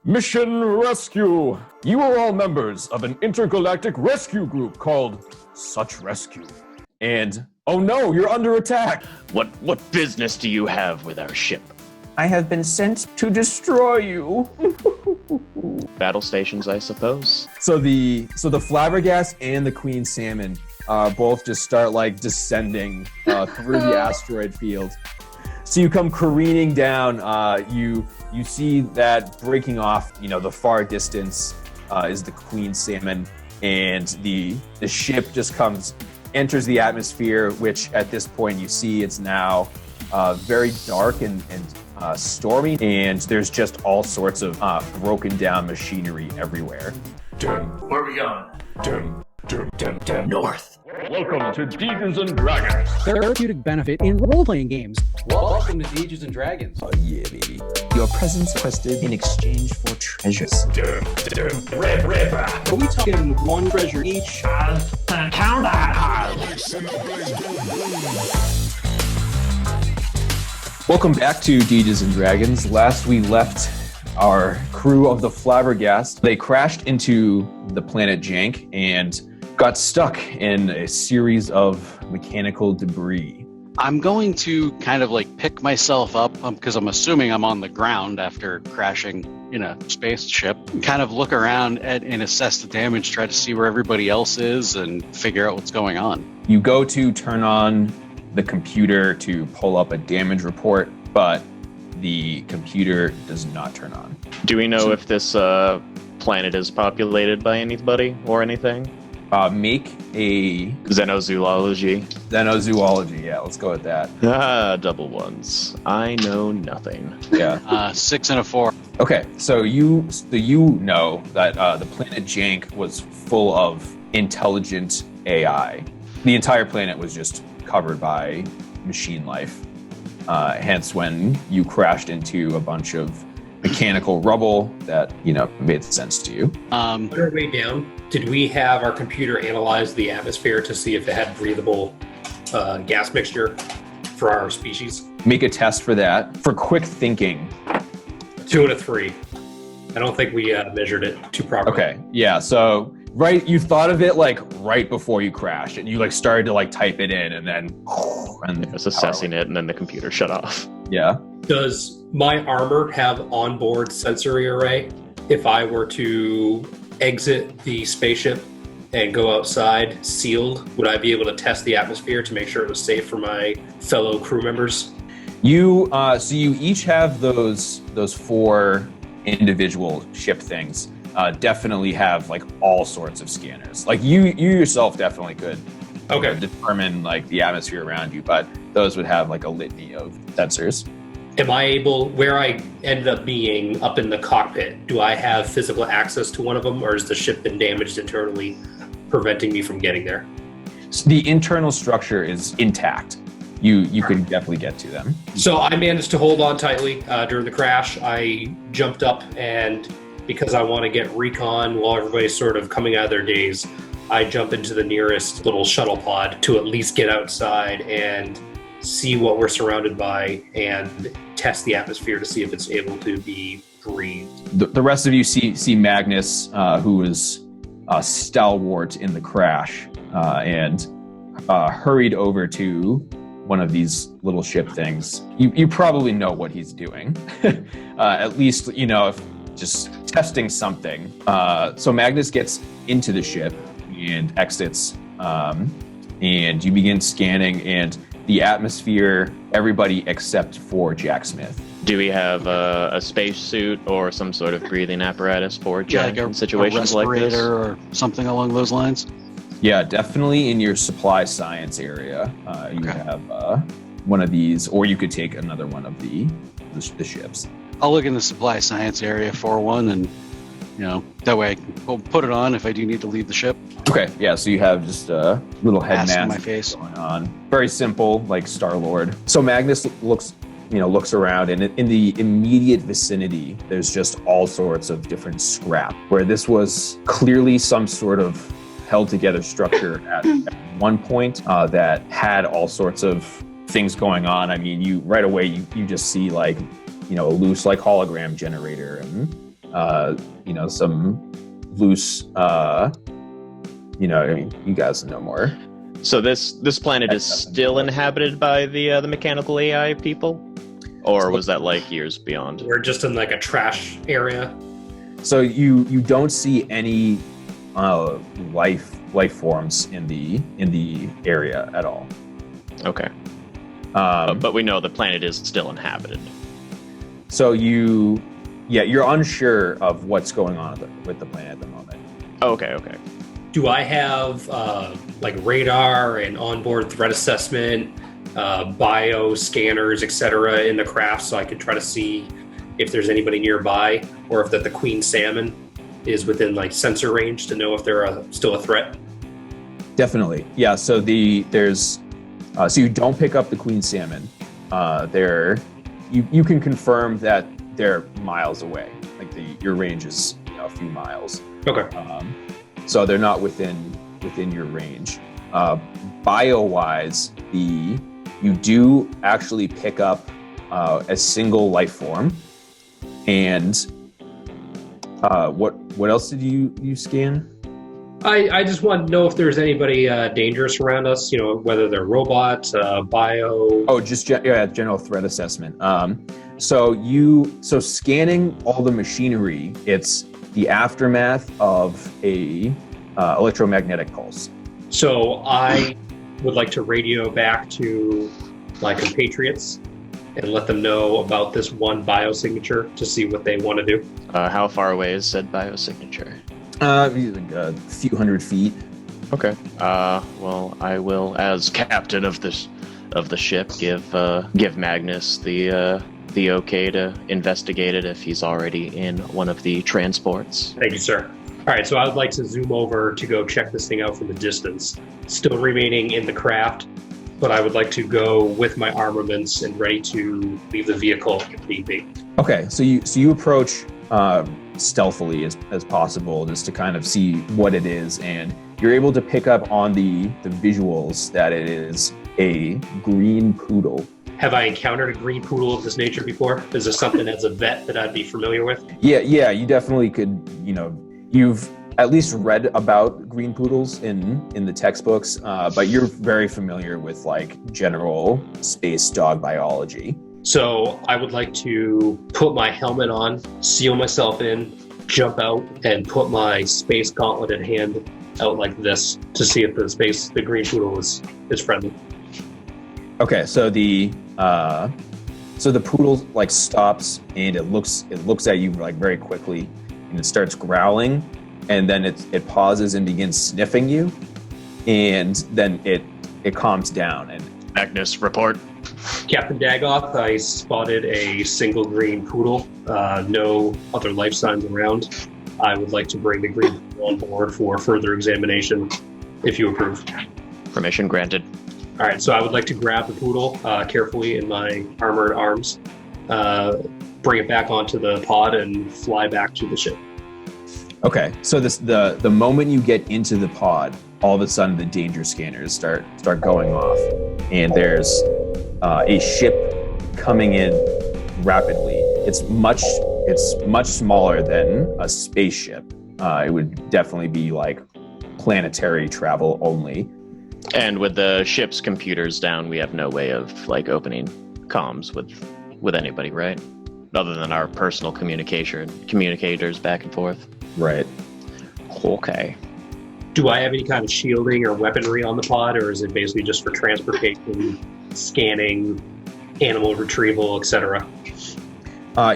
Mission Rescue! You are all members of an intergalactic rescue group called Such Rescue. And, oh no, you're under attack! What business do you have with our ship? I have been sent to destroy you. Battle stations, I suppose. So the Flabberghast and the Queen Salmon both just start like descending through the asteroid field. So you come careening down. You see that breaking off. The far distance is the Queen Salmon, and the ship just enters the atmosphere. Which at this point you see it's now very dark and stormy, and there's just all sorts of broken down machinery everywhere. Where are we going? North. Welcome to Dungeons and Dragons. Therapeutic benefit in role-playing games. Welcome to Dungeons and Dragons. Oh yeah, baby. Your presence quested in exchange for treasures. Are we talking one treasure each? Welcome back to Dungeons and Dragons. Last we left our crew of the Flabberghast. They crashed into the planet Jank and got stuck in a series of mechanical debris. I'm going to kind of like pick myself up because I'm assuming I'm on the ground after crashing in a spaceship. Kind of look around and assess the damage, try to see where everybody else is and figure out what's going on. You go to turn on the computer to pull up a damage report, but the computer does not turn on. Do we know if this planet is populated by anybody or anything? Make a Xenozoology. Xenozoology, yeah, let's go with that. Double ones. I know nothing. Yeah. 6 and a 4. Okay, so you know that the planet Jank was full of intelligent AI. The entire planet was just covered by machine life. Hence when you crashed into a bunch of mechanical rubble that, made sense to you. On our way down, did we have our computer analyze the atmosphere to see if it had breathable gas mixture for our species? Make a test for that. For quick thinking. 2 and a 3. I don't think we measured it too properly. Okay, yeah, so you thought of it like right before you crashed, and you like started to like type it in, and then It was assessing it, and then the computer shut off. Yeah. Does my armor have onboard sensory array? If I were to exit the spaceship and go outside sealed, would I be able to test the atmosphere to make sure it was safe for my fellow crew members? You each have those 4 individual ship things. Definitely have like all sorts of scanners. Like you yourself definitely could determine like the atmosphere around you, but those would have like a litany of sensors. Am I able, where I ended up being up in the cockpit, do I have physical access to one of them, or has the ship been damaged internally, preventing me from getting there? So the internal structure is intact. You could definitely get to them. So I managed to hold on tightly during the crash. I jumped up, and because I want to get recon while everybody's sort of coming out of their days, I jump into the nearest little shuttle pod to at least get outside and see what we're surrounded by and test the atmosphere to see if it's able to be breathed. The rest of you see Magnus, who was stalwart in the crash, and hurried over to one of these little ship things. You probably know what he's doing. At least, if just testing something. So Magnus gets into the ship and exits, and you begin scanning, and the atmosphere, everybody except for Jack Smith. Do we have a spacesuit or some sort of breathing apparatus for Jack like in situations like this? Or something along those lines? Yeah, definitely in your supply science area. You have one of these, or you could take another one of the ships. I'll look in the supply science area for one, and that way I can put it on if I do need to leave the ship. Okay, yeah, so you have just a little head Mask on mask my face going on. Very simple, like Star-Lord. So Magnus looks around, and in the immediate vicinity, there's just all sorts of different scrap, where this was clearly some sort of held together structure at one point that had all sorts of things going on. I mean, you right away, you just see like, a loose like hologram generator and some loose, you guys know more. So this planet is still inhabited by the mechanical AI people, or was that like years beyond? We're just in like a trash area. So you don't see any life forms in the area at all. Okay. But we know the planet is still inhabited. So you're unsure of what's going on with the planet at the moment. Okay. Do I have like radar and onboard threat assessment, bio scanners, etc. in the craft, so I could try to see if there's anybody nearby, or if the queen salmon is within like sensor range to know if they're still a threat? Definitely, yeah. So there's so you don't pick up the queen salmon. You can confirm that they're miles away. Like your range is a few miles. Okay. So they're not within your range. Bio-wise, you do actually pick up a single life form. And what else did you scan? I just want to know if there's anybody dangerous around us. Whether they're robots, bio. Oh, just general threat assessment. So scanning all the machinery, it's the aftermath of a electromagnetic pulse. So I would like to radio back to my compatriots and let them know about this one biosignature to see what they want to do. How far away is said biosignature? A few hundred feet. Okay. Well, I will, as captain of the ship, give Magnus the okay to investigate it if he's already in one of the transports. Thank you, sir. All right, so I would like to zoom over to go check this thing out from a distance. Still remaining in the craft, but I would like to go with my armaments and ready to leave the vehicle if need be. Okay, so you approach stealthily as possible, just to kind of see what it is, and you're able to pick up on the visuals that it is a green poodle. Have I encountered a green poodle of this nature before? Is this something as a vet that I'd be familiar with? Yeah, you definitely could. You've at least read about green poodles in the textbooks, but you're very familiar with like general space dog biology. So I would like to put my helmet on, seal myself in, jump out, and put my space gauntleted hand out like this to see if the green poodle is friendly. Okay, so the poodle like stops and it looks at you like very quickly, and it starts growling, and then it pauses and begins sniffing you, and then it calms down. And Magnus, report. Captain Dagoth, I spotted a single green poodle. No other life signs around. I would like to bring the green poodle on board for further examination, if you approve. Permission granted. All right, so I would like to grab the poodle carefully in my armored arms, bring it back onto the pod, and fly back to the ship. Okay, so the moment you get into the pod, all of a sudden the danger scanners start going off, and there's a ship coming in rapidly. It's much smaller than a spaceship. It would definitely be like planetary travel only. And with the ship's computers down, we have no way of like opening comms with anybody, right? Other than our personal communicators back and forth. Right. Okay. Do I have any kind of shielding or weaponry on the pod, or is it basically just for transportation, scanning, animal retrieval, etc.?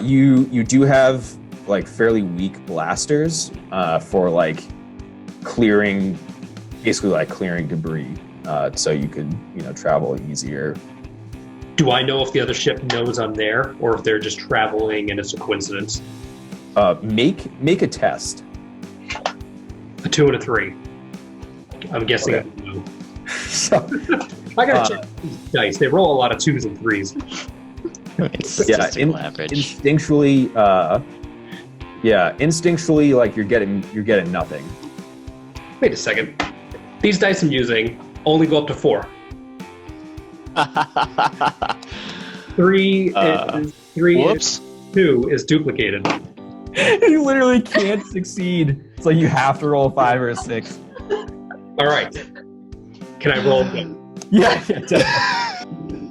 You do have like fairly weak blasters for like clearing debris, so you could travel easier. Do I know if the other ship knows I'm there, or if they're just traveling and it's a coincidence? Make a test. A 2 and a 3. I'm guessing. Okay. I know. So, I gotta check these dice. They roll a lot of 2s and 3s. Instinctually, like you're getting nothing. Wait a second. These dice I'm using only go up to 4. 3 Whoops. 2 is duplicated. You literally can't succeed. It's like you have to roll a 5 or a 6. All right. Can I roll again? Yeah, definitely.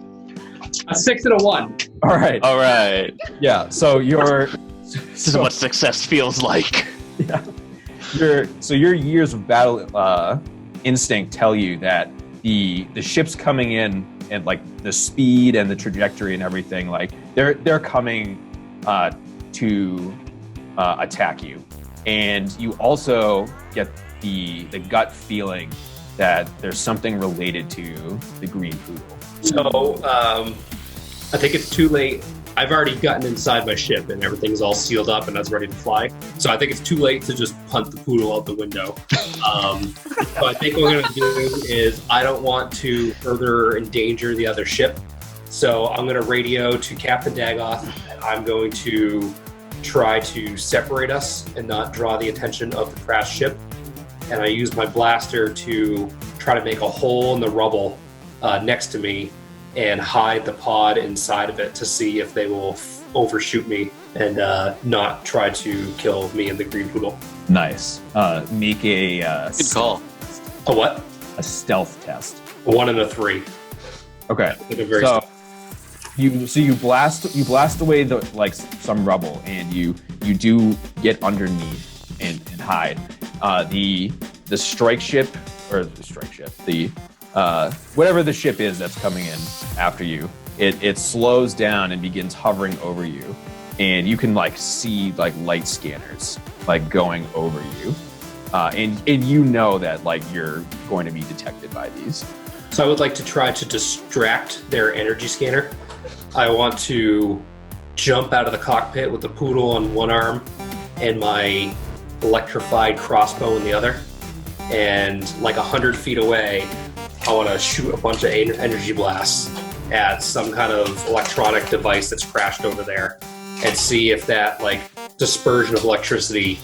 A 6 and a 1. All right. All right. Yeah. So This is what success feels like. Yeah. Your years of battle instinct tell you that the ship's coming in, and like the speed and the trajectory and everything, like they're coming to attack you, and you also get the gut feeling that there's something related to the green poodle. So I think it's too late. I've already gotten inside my ship and everything's all sealed up and that's ready to fly. So I think it's too late to just punt the poodle out the window. So I think what I'm going to do is I don't want to further endanger the other ship. So I'm going to radio to Captain Dagoth, and I'm going to try to separate us and not draw the attention of the crashed ship. And I use my blaster to try to make a hole in the rubble next to me and hide the pod inside of it to see if they will overshoot me and not try to kill me and the green poodle. Nice. Make a Good call. A what? a stealth test. A 1 and a 3. Okay. So you blast away some rubble, and you do get underneath and hide. The strike ship, whatever the ship is that's coming in after you, it slows down and begins hovering over you, and you can see light scanners going over you, and you know that you're going to be detected by these. I would like to try to distract their energy scanner. I want to jump out of the cockpit with the poodle on one arm and my electrified crossbow in the other, and 100 feet away I want to shoot a bunch of energy blasts at some kind of electronic device that's crashed over there and see if that dispersion of electricity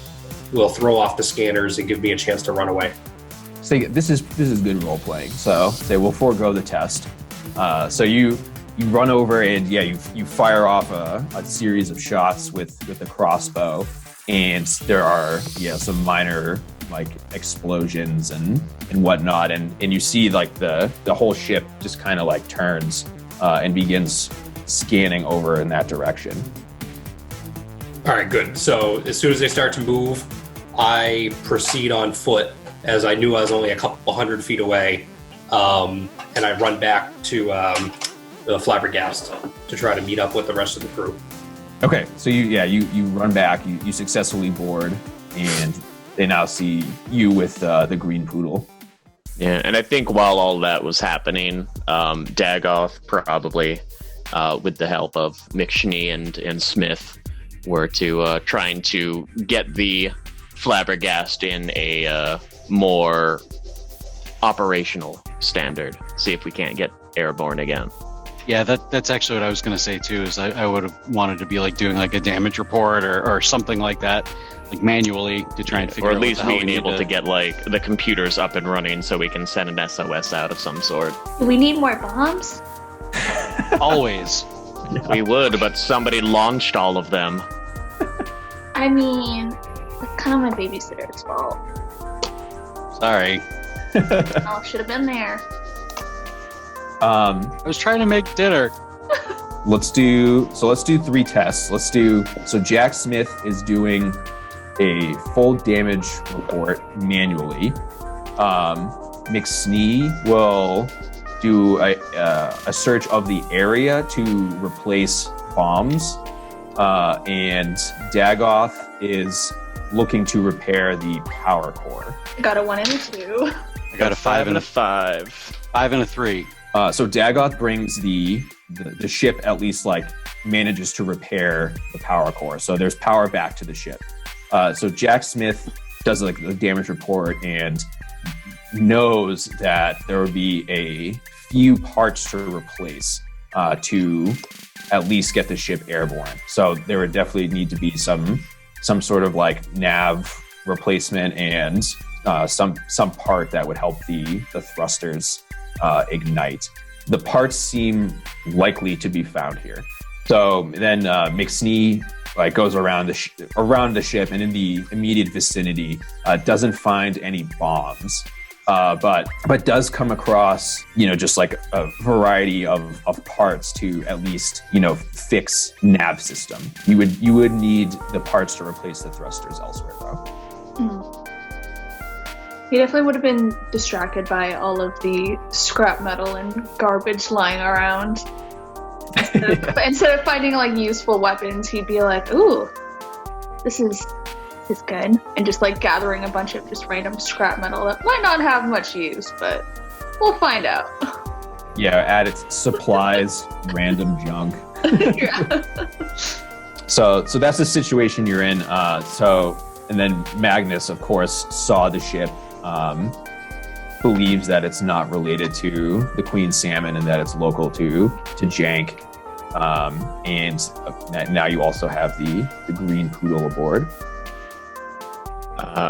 will throw off the scanners and give me a chance to run away. So this is good role playing. So we'll forego the test. So you run over and you fire off a series of shots with the crossbow, and there are some minor explosions and whatnot, and you see the whole ship just kind of turns and begins scanning over in that direction. All right, good. So as soon as they start to move, I proceed on foot, as I knew I was only a couple hundred feet away, and I run back to the Flabberghast to try to meet up with the rest of the crew. Okay, so you run back, you successfully board, and they now see you with the green poodle. Yeah, and I think while all that was happening, Dagoth probably, with the help of McShnee and Smith, were trying to get the Flabberghast in a more operational standard. See if we can't get airborne again. Yeah, that's actually what I was going to say too. Is I would have wanted to be doing a damage report or something like that, manually to try and figure out. Or at least what the hell being able to get the computers up and running so we can send an SOS out of some sort. Do we need more bombs? Always. We would, but somebody launched all of them. I mean, it's kind of my babysitter's fault. Sorry. Oh, should have been there. I was trying to make dinner. Let's do 3 tests. So Jack Smith is doing a full damage report manually. McSnee will do a search of the area to replace bombs, and Dagoth is looking to repair the power core. I got a 1 and a 2. I got a 5 and a 5. 5 and a 3. So Dagoth brings the ship, at least manages to repair the power core. So there's power back to the ship. So Jack Smith does the damage report and knows that there would be a few parts to replace to at least get the ship airborne. So there would definitely need to be some sort of nav replacement and some part that would help the thrusters ignite. The parts seem likely to be found here. So then McSnee like goes around the ship and in the immediate vicinity, doesn't find any bombs, but does come across, just like a variety of parts to at least, fix nav system. You would need the parts to replace the thrusters elsewhere though. He definitely would have been distracted by all of the scrap metal and garbage lying around. Instead of finding like useful weapons, he'd be like, "Ooh, this is good," and just like gathering a bunch of just random scrap metal that might not have much use, but we'll find out. Yeah, add its supplies, random junk. Yeah. So that's the situation you're in. And then Magnus, of course, saw the ship. Believes that it's not related to the Queen Salmon and that it's local to Jank. And now you also have the Green Poodle aboard.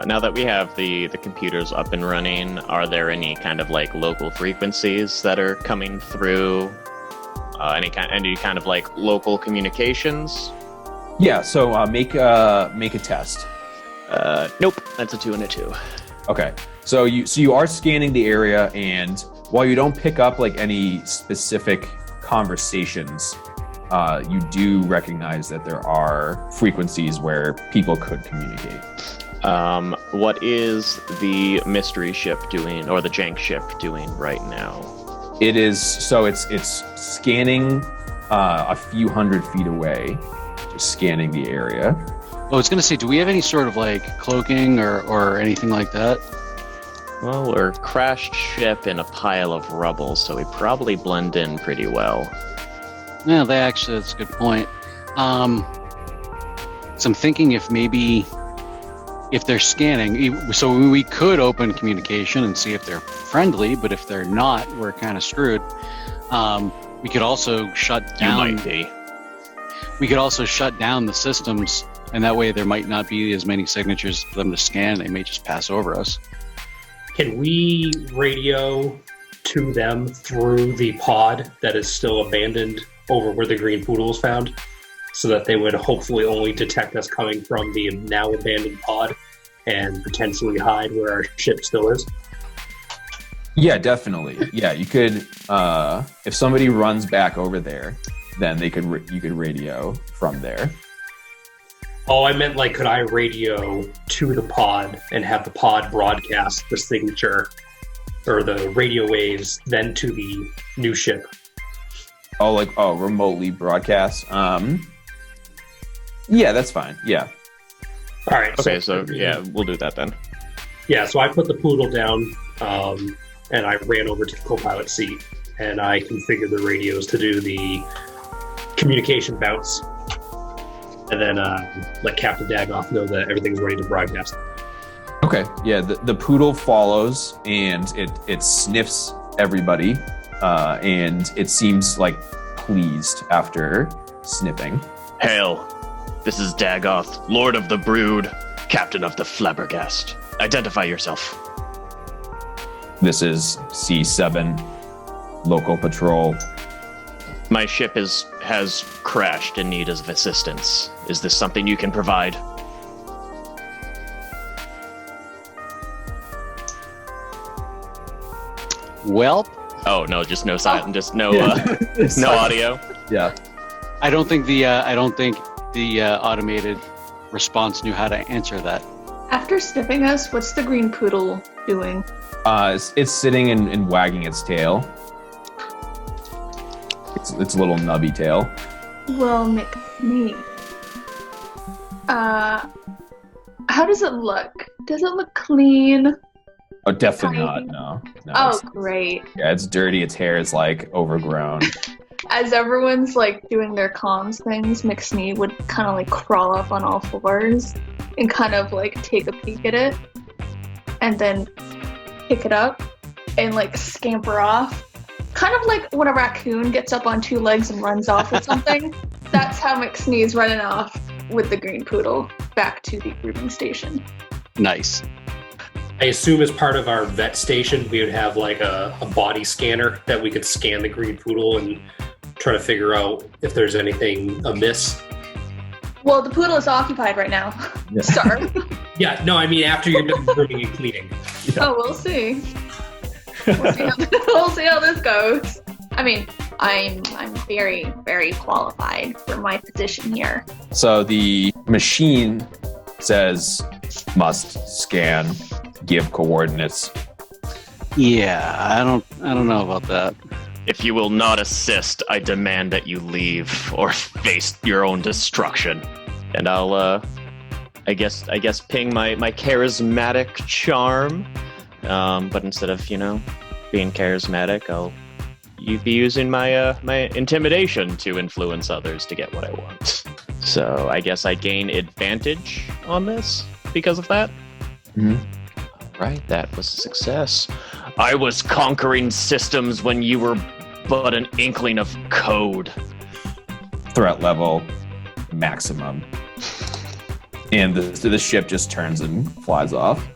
Now that we have the computers up and running, are there any kind of like local frequencies that are coming through? Any kind of like local communications? Yeah. So make a test. Nope. That's a 2 and a 2. Okay. So you are scanning the area, and while you don't pick up like any specific conversations, you do recognize that there are frequencies where people could communicate. What is the mystery ship doing, or the Jank ship doing right now? It's scanning a few hundred feet away, just scanning the area. I was going to say, do we have any sort of like cloaking or anything like that? Well, we're a crashed ship in a pile of rubble, so we probably blend in pretty well. Yeah, that's a good point. So I'm thinking if they're scanning, so we could open communication and see if they're friendly, but if they're not, we're kind of screwed. We could also shut down. You might be. We could also shut down the systems, and that way there might not be as many signatures for them to scan. They may just pass over us. Can we radio to them through the pod that is still abandoned over where the Green Poodle is found, so that they would hopefully only detect us coming from the now abandoned pod and potentially hide where our ship still is? Yeah, definitely. Yeah, you could. If somebody runs back over there, then you could radio from there. Oh, I meant like, could I radio to the pod and have the pod broadcast the signature or the radio waves then to the new ship? Remotely broadcast. Yeah, that's fine. Yeah. All right. Okay, so yeah, we'll do that then. Yeah, so I put the Poodle down, and I ran over to the co-pilot seat, and I configured the radios to do the communication bounce, and then let Captain Dagoff know that everything's ready to broadcast. Okay. Yeah, the Poodle follows, and it sniffs everybody, and it seems like pleased after sniffing. Hail! This is Dagoth, Lord of the Brood, Captain of the Flabberghast. Identify yourself. This is C7, local patrol. My ship has crashed in need of assistance. Is this something you can provide? Well, oh no, just no silent, just no no audio. Yeah. I don't think the automated response knew how to answer that. After sniffing us, what's the Green Poodle doing? It's sitting and wagging its tail. Its little nubby tail. Well, me. How does it look? Does it look clean? Oh, definitely not. No. Oh, great. Yeah, it's dirty. Its hair is like overgrown. As everyone's like doing their comms things, McSnee would kind of like crawl up on all fours and kind of like take a peek at it and then pick it up and like scamper off. Kind of like when a raccoon gets up on two legs and runs off with something. That's how McSnee's running off with the Green Poodle back to the grooming station. Nice. I assume as part of our vet station, we would have like a body scanner that we could scan the Green Poodle and try to figure out if there's anything amiss. Well, the poodle is occupied right now. Yeah. Sir. Yeah, no, I mean after you're done grooming and cleaning. Oh, we'll see. We'll see how this goes. I mean, I'm very, very qualified for my position here. So the machine says must scan, give coordinates. Yeah, I don't know about that. If you will not assist, I demand that you leave or face your own destruction. And I'll, I guess, ping my charismatic charm. But instead of, being charismatic, I'll be using my intimidation to influence others to get what I want. So I guess I gain advantage on this because of that. Mm-hmm. All right, that was a success. I was conquering systems when you were but an inkling of code. Threat level maximum. And the ship just turns and flies off.